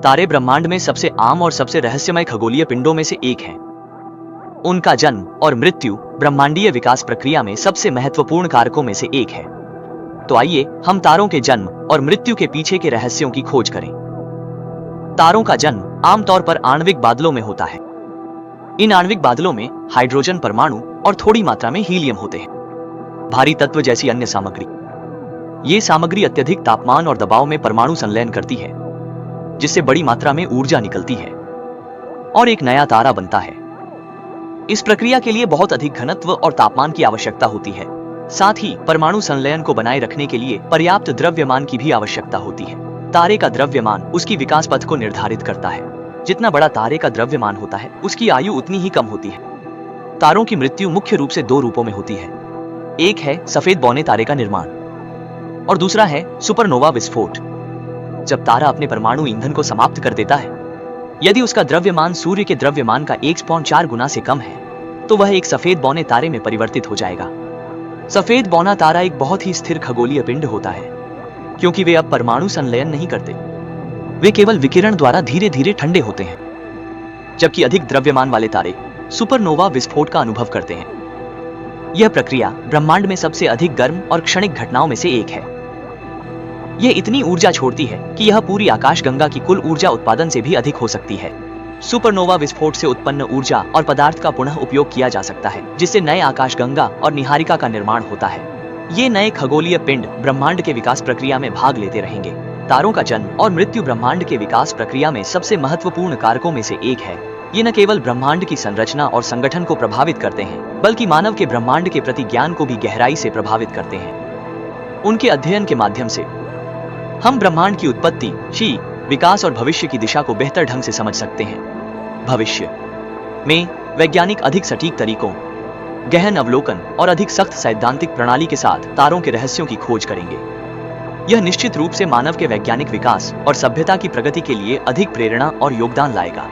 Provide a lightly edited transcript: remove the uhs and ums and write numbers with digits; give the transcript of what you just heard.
तारे ब्रह्मांड में सबसे आम और सबसे रहस्यमय खगोलीय पिंडों में से एक हैं। उनका जन्म और मृत्यु ब्रह्मांडीय विकास प्रक्रिया में सबसे महत्वपूर्ण कारकों में से एक है। तो आइए हम तारों के जन्म और मृत्यु के पीछे के रहस्यों की खोज करें। तारों का जन्म आमतौर पर आणविक बादलों में होता है। इन आणविक बादलों में हाइड्रोजन परमाणु और थोड़ी मात्रा में हीलियम होते हैं, भारी तत्व जैसी अन्य सामग्री। ये सामग्री अत्यधिक तापमान और दबाव में परमाणु संलयन करती है, जिससे बड़ी मात्रा में ऊर्जा निकलती है और एक नया तारा बनता है। इस प्रक्रिया के लिए बहुत अधिक घनत्व और तापमान की आवश्यकता होती है। साथ ही परमाणु संलयन को बनाए रखने के लिए पर्याप्त द्रव्यमान की भी आवश्यकता होती है। तारे का द्रव्यमान उसकी विकास पथ को निर्धारित करता है। जितना बड़ा तारे का द्रव्यमान होता है, उसकी आयु उतनी ही कम होती है। तारों की मृत्यु मुख्य रूप से दो रूपों में होती है। एक है सफेद बौने तारे का निर्माण और दूसरा है सुपरनोवा विस्फोट। जब तारा अपने परमाणु ईंधन को समाप्त कर देता है, यदि उसका द्रव्यमान सूर्य के द्रव्यमान का 1.4 गुना से कम है, तो वह एक सफेद बौने तारे में परिवर्तित हो जाएगा। सफेद बौना तारा एक बहुत ही स्थिर खगोलीय पिंड होता है, क्योंकि वे अब परमाणु संलयन नहीं करते। वे केवल विकिरण द्वारा धीरे धीरे ठंडे होते हैं। जबकि अधिक द्रव्यमान वाले तारे सुपरनोवा विस्फोट का अनुभव करते हैं। यह प्रक्रिया ब्रह्मांड में सबसे अधिक गर्म और क्षणिक घटनाओं में से एक है। यह इतनी ऊर्जा छोड़ती है कि यह पूरी आकाशगंगा की कुल ऊर्जा उत्पादन से भी अधिक हो सकती है। सुपरनोवा विस्फोट से उत्पन्न ऊर्जा और पदार्थ का पुनः उपयोग किया जा सकता है, जिससे नए आकाशगंगा और निहारिका का निर्माण होता है। ये नए खगोलीय पिंड ब्रह्मांड के विकास प्रक्रिया में भाग लेते रहेंगे। तारों का जन्म और मृत्यु ब्रह्मांड के विकास प्रक्रिया में सबसे महत्वपूर्ण कारकों में से एक है। ये न केवल ब्रह्मांड की संरचना और संगठन को प्रभावित करते हैं, बल्कि मानव के ब्रह्मांड के प्रति ज्ञान को भी गहराई से प्रभावित करते हैं। उनके अध्ययन के माध्यम से हम ब्रह्मांड की उत्पत्ति, शी, विकास और भविष्य की दिशा को बेहतर ढंग से समझ सकते हैं। भविष्य में वैज्ञानिक अधिक सटीक तरीकों, गहन अवलोकन और अधिक सख्त सैद्धांतिक प्रणाली के साथ तारों के रहस्यों की खोज करेंगे। यह निश्चित रूप से मानव के वैज्ञानिक विकास और सभ्यता की प्रगति के लिए अधिक प्रेरणा और योगदान लाएगा।